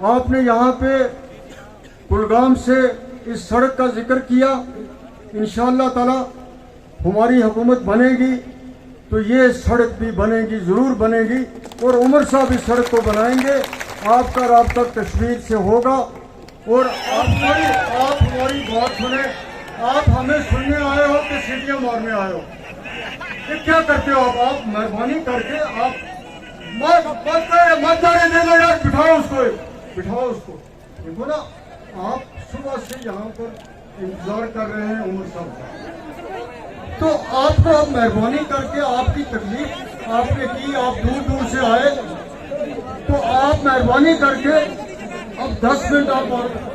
आपने यहाँ पे कुलगाम से इस सड़क का जिक्र किया। इंशाअल्लाह ताला हमारी हुकूमत बनेगी तो ये सड़क भी बनेगी, ज़रूर बनेगी, और उमर साहब इस सड़क को बनाएंगे। आपका राब्ता कश्मीर से होगा और आप हमारी बात सुने। आप हमें सुनने आए हो कि सीटियाँ मारने आए हो? ये क्या करते हो आप मेहरबानी करके आप मत जाने दे दो यार, बिठाओ उसको। देखो ना, आप सुबह से यहाँ पर इंतजार कर रहे हैं उमर साहब का, तो आपको अब मेहरबानी करके आपकी तकलीफ आपने की, आप दूर दूर से आए, तो आप मेहरबानी करके अब 10 मिनट आप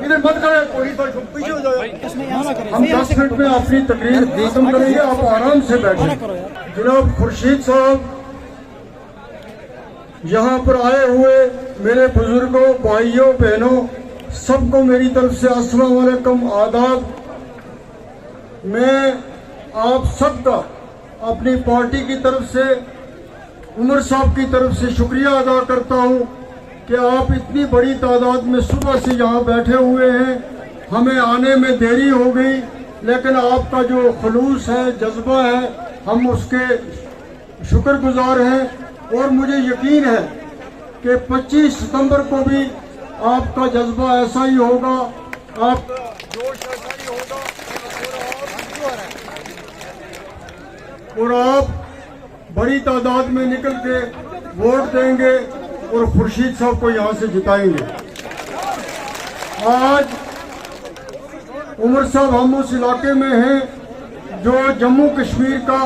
इधर मत करें, कोई पीछे हो जाए। हम 10 मिनट में अपनी तकरीर खत्म करेंगे, आप आराम से बैठे। जनाब खुर्शीद साहब, यहाँ पर आए हुए मेरे बुजुर्गों, भाइयों, बहनों, सबको मेरी तरफ से अस्सलाम वालेकुम, आदाब। मैं आप सबका अपनी पार्टी की तरफ से, उमर साहब की तरफ से शुक्रिया अदा करता हूँ कि आप इतनी बड़ी तादाद में सुबह से यहाँ बैठे हुए हैं। हमें आने में देरी हो गई, लेकिन आपका जो खलूस है, जज्बा है, हम उसके शुक्रगुजार हैं। और मुझे यकीन है कि 25 सितंबर को भी आपका जज्बा ऐसा ही होगा, आपका जोश ऐसा ही होगा, और आप बड़ी तादाद में निकल के वोट देंगे और खुर्शीद साहब को यहाँ से जिताएंगे। आज उमर साहब, हम उस इलाके में हैं जो जम्मू कश्मीर का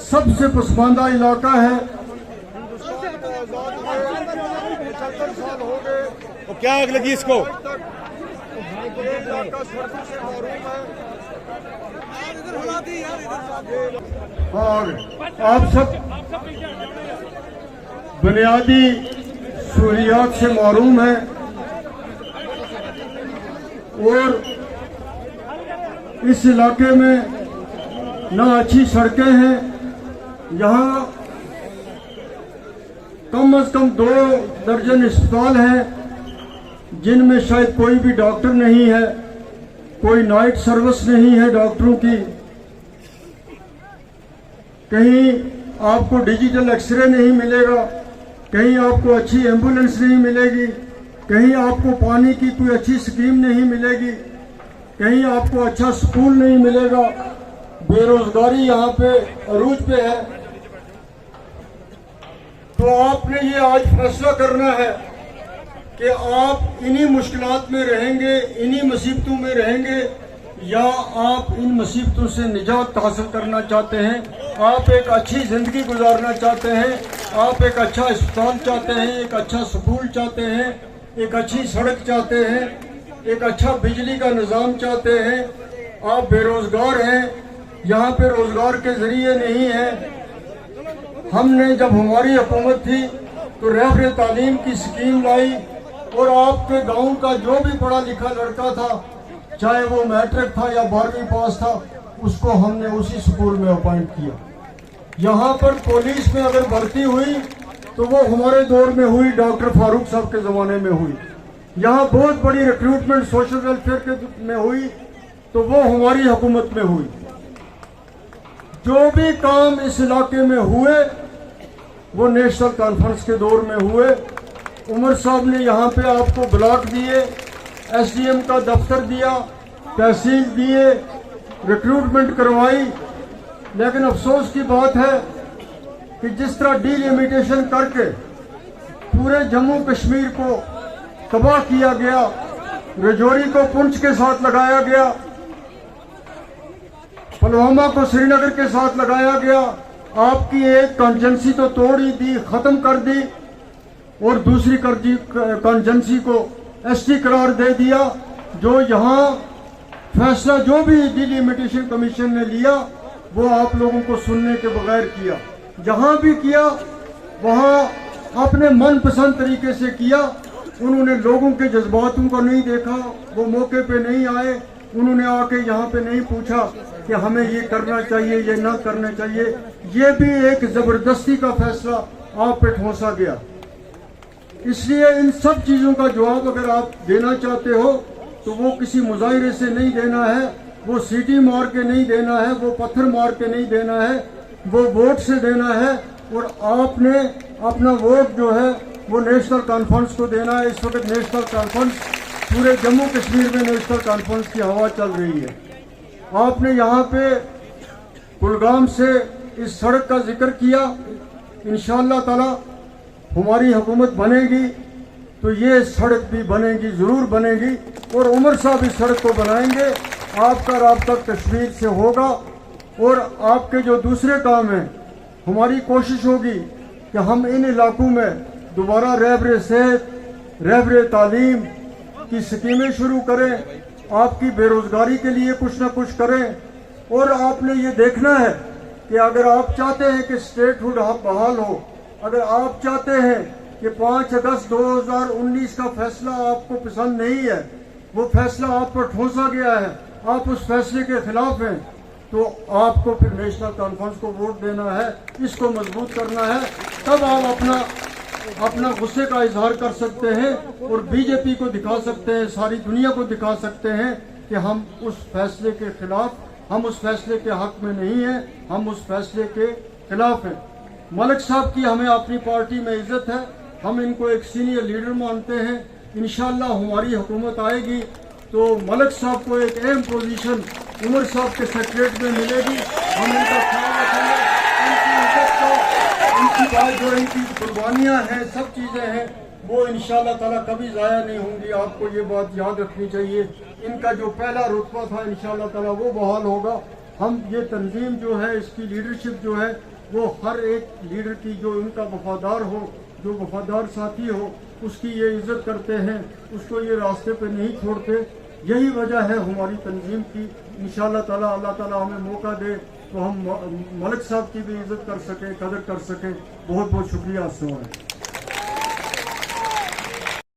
सबसे पसमानदा इलाका है। तो क्या आग लगी इसको? और आप सब बुनियादी सहूलियात से महरूम हैं और इस इलाके में ना अच्छी सड़कें हैं। यहाँ कम से कम 2 दर्जन अस्पताल हैं जिनमें शायद कोई भी डॉक्टर नहीं है, कोई नाइट सर्विस नहीं है डॉक्टरों की। कहीं आपको डिजिटल एक्सरे नहीं मिलेगा, कहीं आपको अच्छी एम्बुलेंस नहीं मिलेगी, कहीं आपको पानी की कोई अच्छी स्कीम नहीं मिलेगी, कहीं आपको अच्छा स्कूल नहीं मिलेगा। बेरोजगारी यहाँ पे अरूज पे है। तो आपने ये आज फैसला करना है कि आप इन्हीं मुश्किलात में रहेंगे, इन्हीं मुसीबतों में रहेंगे, या आप इन मुसीबतों से निजात हासिल करना चाहते हैं। आप एक अच्छी जिंदगी गुजारना चाहते हैं, आप एक अच्छा अस्पताल चाहते हैं, एक अच्छा स्कूल चाहते हैं, एक अच्छी सड़क चाहते हैं, एक अच्छा बिजली का निज़ाम चाहते हैं। आप बेरोजगार हैं, यहाँ पे रोजगार के जरिए नहीं है। हमने जब हमारी हुकूमत थी तो रहबर तालीम की स्कीम लाई और आपके गांव का जो भी पढ़ा लिखा लड़का था, चाहे वो मैट्रिक था या 12वीं पास था, उसको हमने उसी स्कूल में अपॉइंट किया। यहाँ पर पुलिस में अगर भर्ती हुई तो वो हमारे दौर में हुई, डॉक्टर फारूक साहब के ज़माने में हुई। यहाँ बहुत बड़ी रिक्रूटमेंट सोशल वेलफेयर के में हुई तो वो हमारी हुकूमत में हुई। जो भी काम इस इलाके में हुए वो नेशनल कॉन्फ्रेंस के दौर में हुए। उमर साहब ने यहाँ पे आपको ब्लॉक दिए, एसडीएम का दफ्तर दिया, तहसील दिए, रिक्रूटमेंट करवाई। लेकिन अफसोस की बात है कि जिस तरह डिलिमिटेशन करके पूरे जम्मू कश्मीर को तबाह किया गया, रजौरी को पुंछ के साथ लगाया गया, पुलवामा को श्रीनगर के साथ लगाया गया, आपकी एक कॉन्जेंसी तो तोड़ ही दी, खत्म कर दी, और दूसरी कॉन्जेंसी को एसटी करार दे दिया। जो यहाँ फैसला जो भी डिलिमिटेशन कमीशन ने लिया वो आप लोगों को सुनने के बगैर किया। जहाँ भी किया वहाँ अपने मनपसंद तरीके से किया। उन्होंने लोगों के जज्बातों को नहीं देखा, वो मौके पे नहीं आए, उन्होंने आके यहाँ पे नहीं पूछा कि हमें ये करना चाहिए, ये ना करना चाहिए। ये भी एक जबरदस्ती का फैसला आप पे ठोंसा गया। اس لیے ان سب چیزوں کا جواب اگر آپ دینا چاہتے ہو تو وہ کسی مظاہرے سے نہیں دینا ہے، وہ سیٹی مار کے نہیں دینا ہے، وہ پتھر مار کے نہیں دینا ہے، وہ ووٹ سے دینا ہے۔ اور آپ نے اپنا ووٹ جو ہے وہ نیشنل کانفرنس کو دینا ہے۔ اس وقت نیشنل کانفرنس پورے جموں کشمیر میں نیشنل کانفرنس کی ہوا چل رہی ہے۔ آپ نے یہاں پہ کلگام سے اس سڑک کا ذکر کیا، انشاءاللہ تعالی ہماری حکومت بنے گی تو یہ سڑک بھی بنے گی، ضرور بنے گی، اور عمر صاحب اس سڑک کو بنائیں گے۔ آپ کا رابطہ کشمیر سے ہوگا، اور آپ کے جو دوسرے کام ہیں ہماری کوشش ہوگی کہ ہم ان علاقوں میں دوبارہ رہبر صحت، رہبر تعلیم کی سکیمیں شروع کریں، آپ کی بے روزگاری کے لیے کچھ نہ کچھ کریں۔ اور آپ نے یہ دیکھنا ہے کہ اگر آپ چاہتے ہیں کہ اسٹیٹ ہوڈ بحال ہو، اگر آپ چاہتے ہیں کہ 5 اگست 2019 کا فیصلہ آپ کو پسند نہیں ہے، وہ فیصلہ آپ پر ٹھونسا گیا ہے، آپ اس فیصلے کے خلاف ہیں، تو آپ کو پھر نیشنل کانفرنس کو ووٹ دینا ہے، اس کو مضبوط کرنا ہے، تب آپ اپنا غصے کا اظہار کر سکتے ہیں اور بی جے پی کو دکھا سکتے ہیں، ساری دنیا کو دکھا سکتے ہیں کہ ہم اس فیصلے کے خلاف، ہم اس فیصلے کے حق میں نہیں ہیں، ہم اس فیصلے کے خلاف ہیں۔ ملک صاحب کی ہمیں اپنی پارٹی میں عزت ہے، ہم ان کو ایک سینئر لیڈر مانتے ہیں۔ انشاءاللہ ہماری حکومت آئے گی تو ملک صاحب کو ایک اہم پوزیشن عمر صاحب کے سیکریٹریٹ میں ملے گی، ہم ان کا خیال رکھیں گے، ان کی عزت کو، ان کی بات جو ان کی قربانیاں ہیں، سب چیزیں ہیں، وہ انشاءاللہ تعالیٰ کبھی ضائع نہیں ہوں گی۔ آپ کو یہ بات یاد رکھنی چاہیے، ان کا جو پہلا رتبہ تھا انشاءاللہ تعالیٰ وہ بحال ہوگا۔ ہم یہ تنظیم جو ہے، اس کی لیڈرشپ جو ہے، وہ ہر ایک لیڈر کی جو ان کا وفادار ہو، جو وفادار ساتھی ہو، اس کی یہ عزت کرتے ہیں، اس کو یہ راستے پہ نہیں چھوڑتے۔ یہی وجہ ہے ہماری تنظیم کی۔ انشاءاللہ تعالیٰ اللہ تعالیٰ ہمیں موقع دے تو ہم ملک صاحب کی بھی عزت کر سکیں، قدر کر سکیں۔ بہت بہت شکریہ۔ السلام علیکم۔